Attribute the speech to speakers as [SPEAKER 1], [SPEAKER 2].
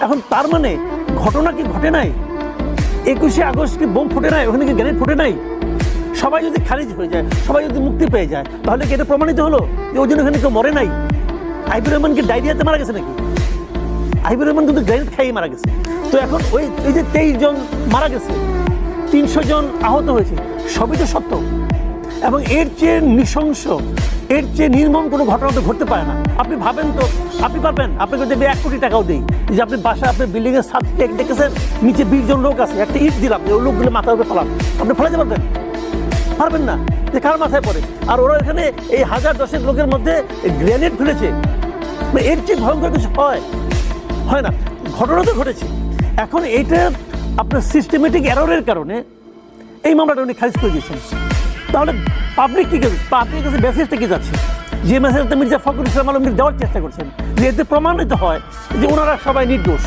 [SPEAKER 1] এখন তার মানে ঘটনা কি ঘটে নাই? 21শে আগস্ট কি বোম ফুটে নাই? ওখানে কি গ্রেনেড ফুটে নাই? সবাই যদি খারিজ হয়ে যায়, সবাই যদি মুক্তি পেয়ে যায়, তাহলে কি এটা প্রমাণিত হলো যে ওই জন্য ওখানে কেউ মরে নাই? আইবুর রহমান কি ডায়রিয়াতে মারা গেছে নাকি? আইবুর রহমান কিন্তু গ্রেনেড খাইয়ে মারা গেছে। তো এখন ওই যে 23 জন মারা গেছে, 300 জন আহত হয়েছে, সবই তো সত্য। এবং এর চেয়ে নৃশংস, এর চেয়ে নির্মম কোনো ঘটনা তো ঘটতে পারে না। আপনি ভাবেন তো, আপনি পারবেন? আপনাকে যদি 1 কোটি টাকাও দিই, যে আপনি বাসা, আপনার বিল্ডিংয়ের ছাদ থেকে দেখেছেন নিচে 20 জন লোক আছে, একটা ইট দিলাম, ওই লোকগুলো মাথার উপরে ফেলান, আপনি ফেলাতে পারবেন? পারবেন না। যে কার মাথায় পড়ে? আর ওরা এখানে এই 1000-10 লোকের মধ্যে গ্রেনেড ফেলেছে। এর চেয়ে ভয়ঙ্কর কিছু হয় না। ঘটনা তো ঘটেছে। এখন এইটা আপনার সিস্টেমেটিক এররের কারণে এই মামলাটা উনি খারিজ করে দিয়েছেন। তাহলে পাবলিক কি করবে? পাবলিকের কাছে মেসেজটা কি যাচ্ছে? যে মেসেজটা মির্জা ফখরুল ইসলাম আলমগীর দেওয়ার চেষ্টা করছেন, যে এতে প্রমাণিত হয় যে ওনারা সবাই নির্দোষ।